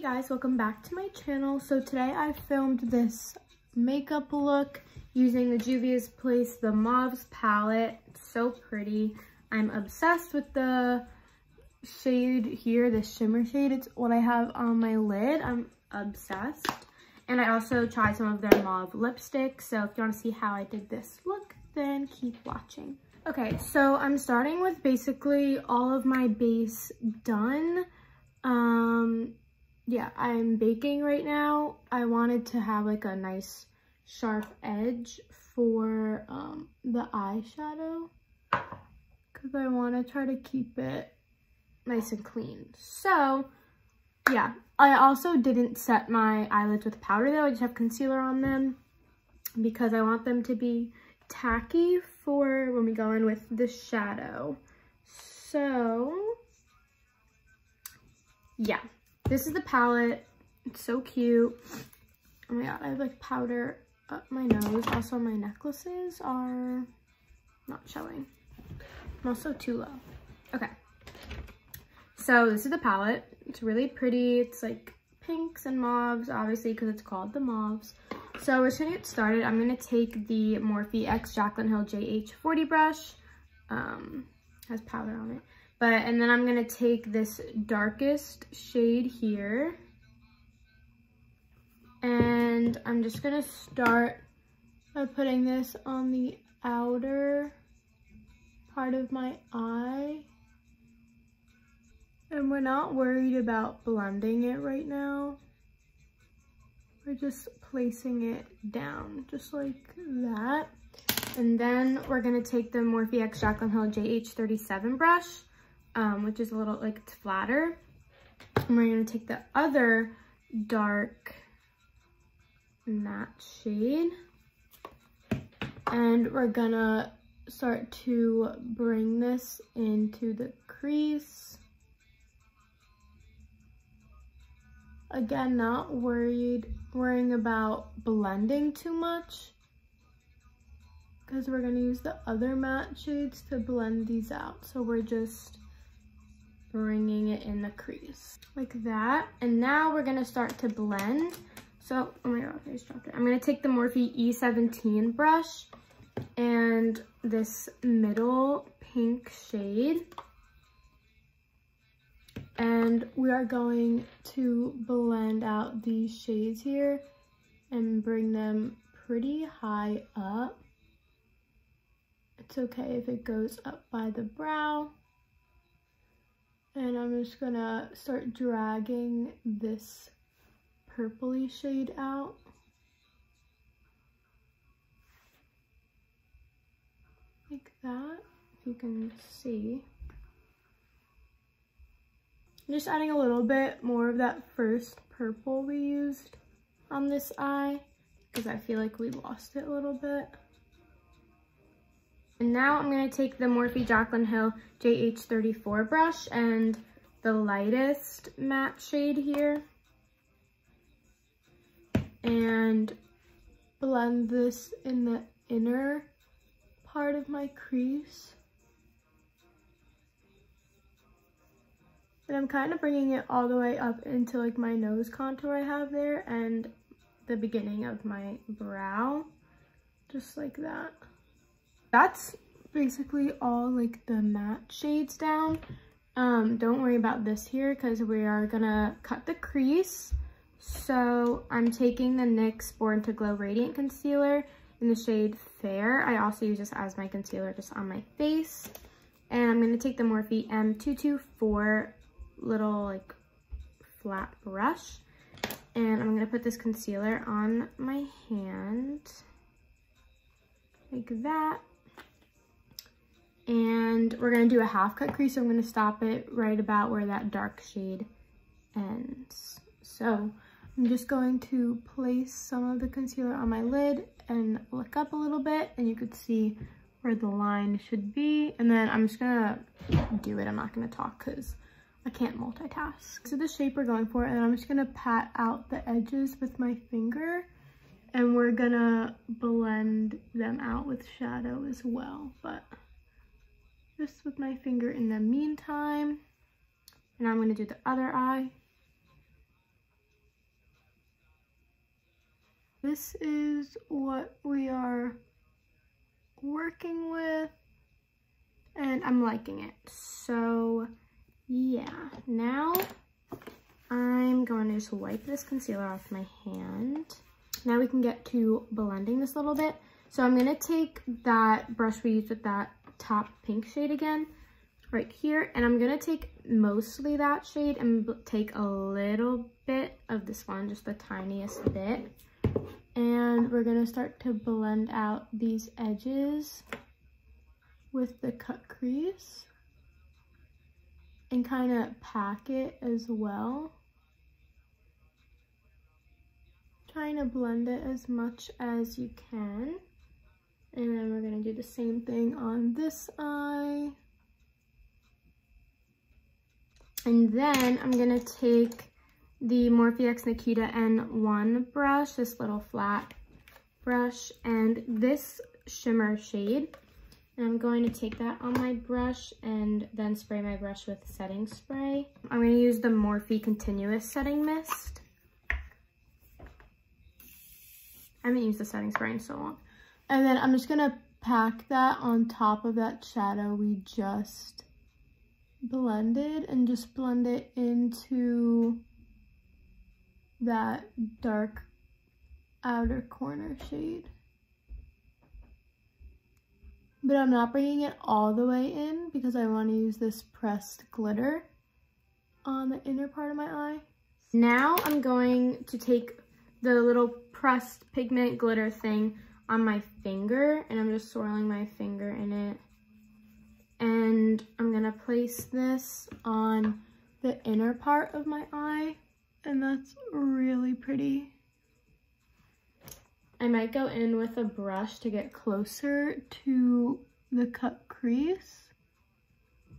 Hey guys, welcome back to my channel. So today I filmed this makeup look using the Juvia's Place, the Mauves palette. It's so pretty. I'm obsessed with the shade here, the shimmer shade. It's what I have on my lid. I'm obsessed. And I also tried some of their mauve lipstick. So if you want to see how I did this look, then keep watching. Okay, so I'm starting with basically all of my base done. Yeah, I'm baking right now. I wanted to have like a nice sharp edge for the eyeshadow because I want to try to keep it nice and clean. So yeah, I also didn't set my eyelids with powder though. I just have concealer on them because I want them to be tacky for when we go in with the shadow. So yeah. This is the palette. It's so cute. Oh my god, I have like powder up my nose. Also, my necklaces are not showing. I'm also too low. Okay. So this is the palette. It's really pretty. It's like pinks and mauves, obviously, because it's called the Mauves. So we're just gonna get started. I'm gonna take the Morphe X Jaclyn Hill JH40 brush. Has powder on it. And then I'm gonna take this darkest shade here, and I'm just gonna start by putting this on the outer part of my eye. And we're not worried about blending it right now. We're just placing it down, just like that. And then we're gonna take the Morphe X Jaclyn Hill JH37 brush, which is a little like it's flatter. And we're gonna take the other dark matte shade, and we're gonna start to bring this into the crease. Again, not worrying about blending too much, because we're gonna use the other matte shades to blend these out. So we're just bringing it in the crease like that. And now we're gonna start to blend. So, oh my god, I just dropped it. I'm gonna take the Morphe E17 brush and this middle pink shade. And we are going to blend out these shades here and bring them pretty high up. It's okay if it goes up by the brow. And I'm just gonna start dragging this purpley shade out. Like that, if you can see. I'm just adding a little bit more of that first purple we used on this eye, because I feel like we lost it a little bit. And now I'm going to take the Morphe Jaclyn Hill JH34 brush and the lightest matte shade here and blend this in the inner part of my crease. And I'm kind of bringing it all the way up into like my nose contour I have there and the beginning of my brow, just like that. That's basically all like the matte shades down. Don't worry about this here because we are gonna cut the crease. So I'm taking the NYX Born to Glow Radiant Concealer in the shade Fair. I also use this as my concealer just on my face. And I'm gonna take the Morphe M224 little like flat brush. And I'm gonna put this concealer on my hand like that. And we're gonna do a half cut crease, so I'm gonna stop it right about where that dark shade ends. So I'm just going to place some of the concealer on my lid and look up a little bit, and you could see where the line should be. And then I'm just gonna do it. I'm not gonna talk because I can't multitask. So the shape we're going for, and I'm just gonna pat out the edges with my finger, and we're gonna blend them out with shadow as well, but just with my finger in the meantime. And I'm gonna do the other eye. This is what we are working with, and I'm liking it. So yeah, now I'm going to just wipe this concealer off my hand. Now we can get to blending this a little bit. So I'm gonna take that brush we used with that top pink shade again, right here, and I'm gonna take mostly that shade and take a little bit of this one, just the tiniest bit. And we're gonna start to blend out these edges with the cut crease and kind of pack it as well. Trying to blend it as much as you can. And then we're gonna do the same thing on this eye. And then I'm gonna take the Morphe X Nikita N1 brush, this little flat brush, and this shimmer shade. And I'm going to take that on my brush and then spray my brush with setting spray. I'm gonna use the Morphe Continuous Setting Mist. I haven't used the setting spray in so long. And then I'm just gonna pack that on top of that shadow we just blended and just blend it into that dark outer corner shade. But I'm not bringing it all the way in because I want to use this pressed glitter on the inner part of my eye. Now I'm going to take the little pressed pigment glitter thing on my finger, and I'm just swirling my finger in it. And I'm gonna place this on the inner part of my eye, and that's really pretty. I might go in with a brush to get closer to the cut crease.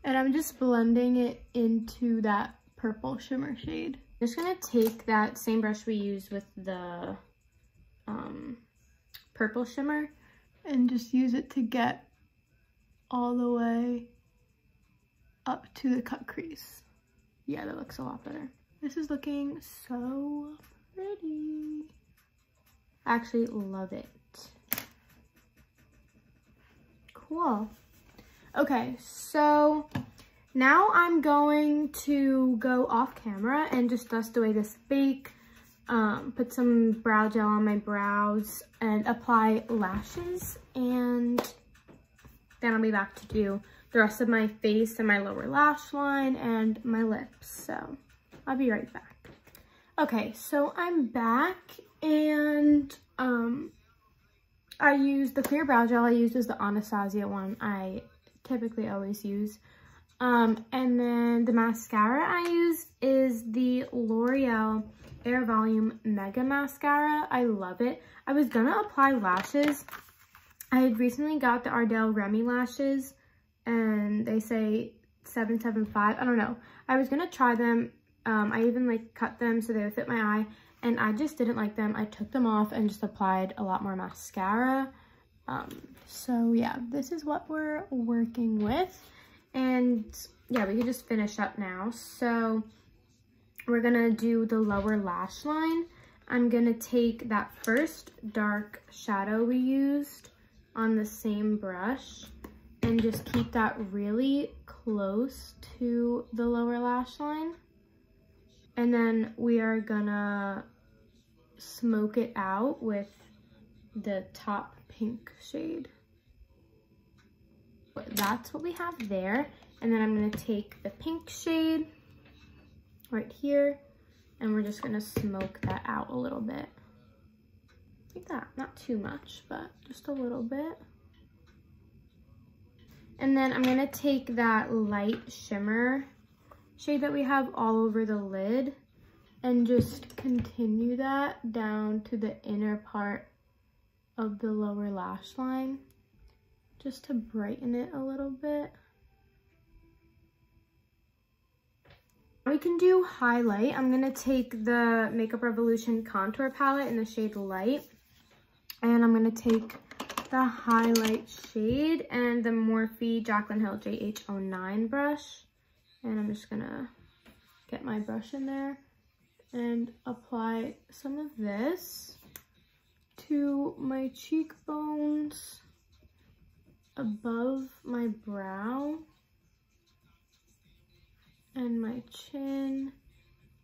And I'm just blending it into that purple shimmer shade. I'm just gonna take that same brush we used with the purple shimmer and just use it to get all the way up to the cut crease. Yeah, that looks a lot better. This is looking so pretty. I actually love it. Cool. Okay, so now I'm going to go off camera and just dust away this fake, put some brow gel on my brows and apply lashes, and then I'll be back to do the rest of my face and my lower lash line and my lips. So I'll be right back. Okay, so I'm back, and I used the clear brow gel I used is the Anastasia one I typically always use. And then the mascara I used is the L'Oreal Air Volume Mega Mascara. I love it. I was gonna apply lashes. I had recently got the Ardell Remy lashes, and they say 775. I don't know. I was gonna try them. I even like cut them so they would fit my eye, and I just didn't like them. I took them off and just applied a lot more mascara. So yeah, this is what we're working with. And yeah, we can just finish up now. So we're gonna do the lower lash line. I'm gonna take that first dark shadow we used on the same brush and just keep that really close to the lower lash line. And then we are gonna smoke it out with the top pink shade. That's what we have there. And then I'm gonna take the pink shade right here, and we're just gonna smoke that out a little bit. Like that, not too much, but just a little bit. And then I'm gonna take that light shimmer shade that we have all over the lid and just continue that down to the inner part of the lower lash line, just to brighten it a little bit. We can do highlight. I'm gonna take the Makeup Revolution contour palette in the shade Light, and I'm gonna take the highlight shade and the Morphe Jaclyn Hill JH09 brush, and I'm just gonna get my brush in there and apply some of this to my cheekbones, above my brow, and my chin,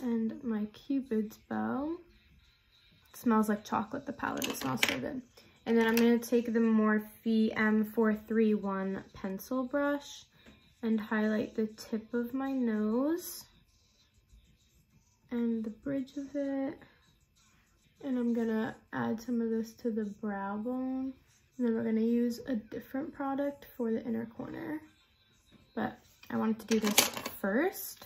and my Cupid's bow. It smells like chocolate, the palette. It smells so good. And then I'm going to take the Morphe M431 pencil brush and highlight the tip of my nose and the bridge of it. And I'm going to add some of this to the brow bone. And then we're going to use a different product for the inner corner. But I wanted to do this first.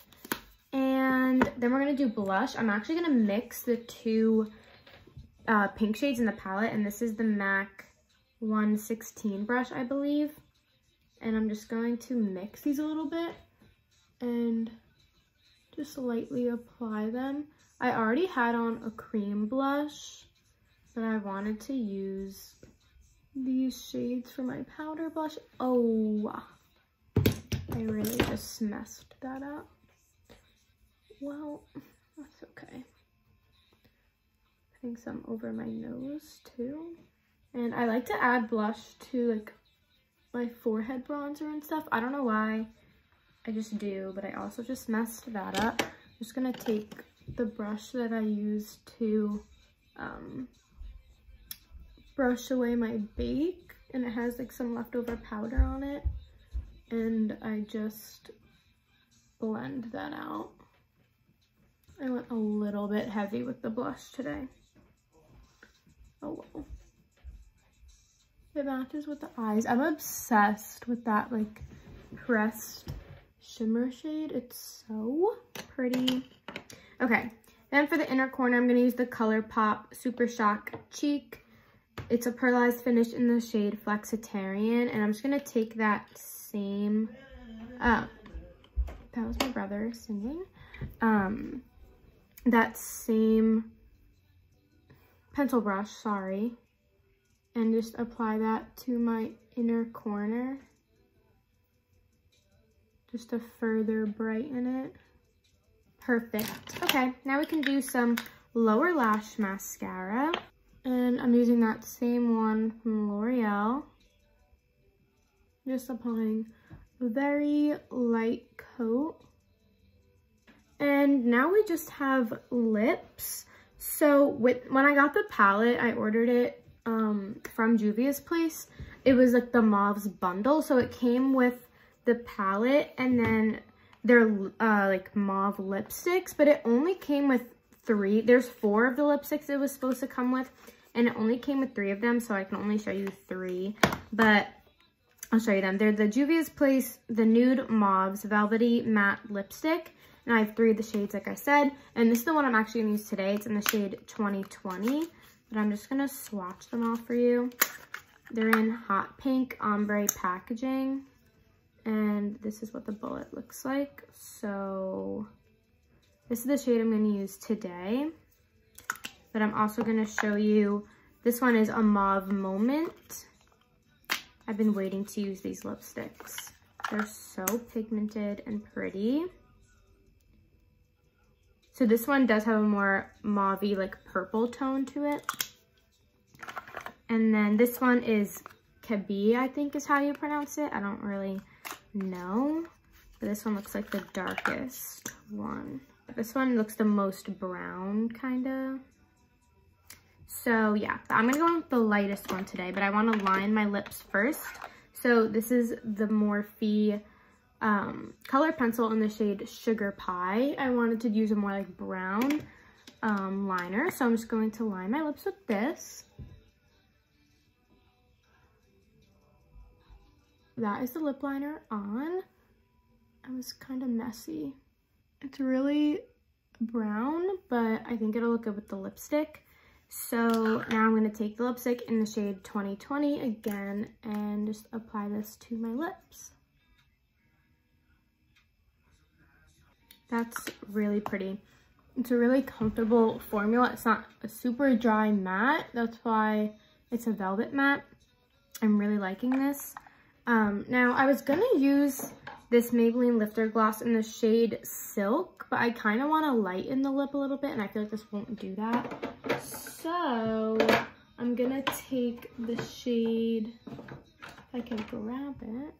And then we're going to do blush. I'm actually going to mix the two pink shades in the palette, and this is the MAC 116 brush, I believe. And I'm just going to mix these a little bit and just lightly apply them. I already had on a cream blush, but I wanted to use these shades for my powder blush. Oh, I really just messed that up. Well, that's okay. Putting some over my nose too. And I like to add blush to like my forehead bronzer and stuff. I don't know why, I just do, but I also just messed that up. I'm just gonna take the brush that I used to brush away my bake, and it has like some leftover powder on it, and I just blend that out. I went a little bit heavy with the blush today. Oh well. It matches with the eyes. I'm obsessed with that like pressed shimmer shade. It's so pretty. Okay, then for the inner corner, I'm gonna use the ColourPop Super Shock Cheek. It's a pearlized finish in the shade Flexitarian, and I'm just gonna take that same, that was my brother singing, that same pencil brush, sorry, and just apply that to my inner corner just to further brighten it. Perfect. Okay, now we can do some lower lash mascara, and I'm using that same one from L'Oreal. Just applying a very light coat. And now we just have lips. So when I got the palette, I ordered it from Juvia's place. It was like the Mauves bundle, so it came with the palette and then their like mauve lipsticks, but it only came with 3. There's 4 of the lipsticks it was supposed to come with, and it only came with 3 of them, so I can only show you 3, but I'll show you them. They're the Juvia's Place, the Nude Mauves Velvety Matte Lipstick, and I have 3 of the shades, like I said, and this is the one I'm actually gonna use today. It's in the shade 2020, but I'm just gonna swatch them all for you. They're in hot pink ombre packaging, and this is what the bullet looks like. So this is the shade I'm going to use today, but I'm also going to show you, this one is a Mauve Moment. I've been waiting to use these lipsticks. They're so pigmented and pretty. So this one does have a more mauve-y, like purple tone to it. And then this one is Kabi, I think is how you pronounce it. I don't really know, but this one looks like the darkest one. This one looks the most brown, kind of. So yeah, I'm gonna go with the lightest one today, but I want to line my lips first. So this is the Morphe color pencil in the shade Sugar Pie. I wanted to use a more like brown liner, so I'm just going to line my lips with this. That is the lip liner on. It was kind of messy. It's really brown, but I think it'll look good with the lipstick. So now I'm going to take the lipstick in the shade 2020 again and just apply this to my lips. That's really pretty. It's a really comfortable formula. It's not a super dry matte. That's why it's a velvet matte. I'm really liking this. Now I was gonna use this Maybelline Lifter Gloss in the shade Silk, but I kind of want to lighten the lip a little bit, and I feel like this won't do that. So I'm gonna take the shade, if I can grab it,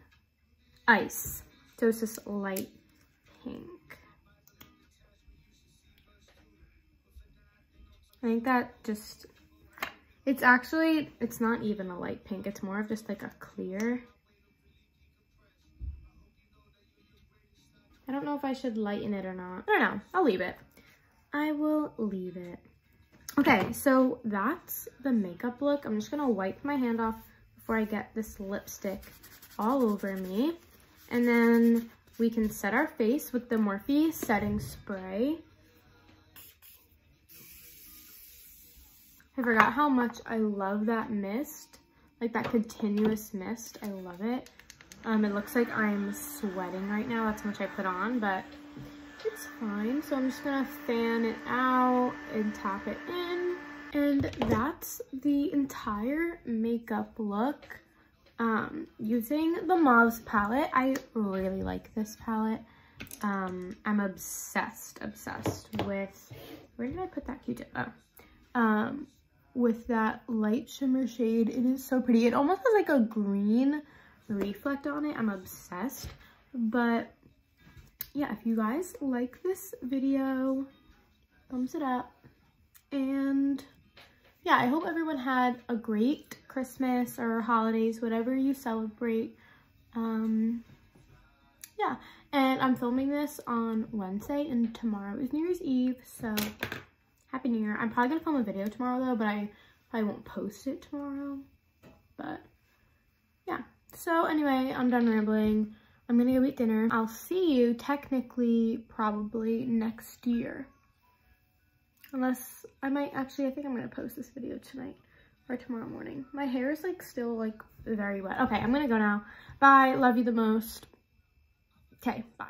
Ice. So it's just light pink. I think that just, it's not even a light pink. It's more of just like a clear. I don't know if I should lighten it or not. I don't know. I'll leave it. I will leave it. Okay, so that's the makeup look. I'm just gonna wipe my hand off before I get this lipstick all over me. And then we can set our face with the Morphe setting spray. I forgot how much I love that mist, like that continuous mist. I love it. It looks like I'm sweating right now. That's how much I put on, but it's fine. So I'm just gonna fan it out and tap it in. And that's the entire makeup look using the Mauves palette. I really like this palette. I'm obsessed with, where did I put that Q-tip? Oh, with that light shimmer shade. It is so pretty. It almost has like a green reflect on it. I'm obsessed. But yeah, if you guys like this video, thumbs it up. And yeah, I hope everyone had a great Christmas or holidays, whatever you celebrate. Yeah, and I'm filming this on Wednesday and tomorrow is New Year's Eve, so Happy New Year. I'm probably gonna film a video tomorrow though, but I probably won't post it tomorrow. But yeah, so anyway, I'm done rambling. I'm gonna go eat dinner. I'll see you technically probably next year. Unless I might actually, I think I'm gonna post this video tonight or tomorrow morning. My hair is like still like very wet. Okay, I'm gonna go now. Bye, love you the most. Okay, bye.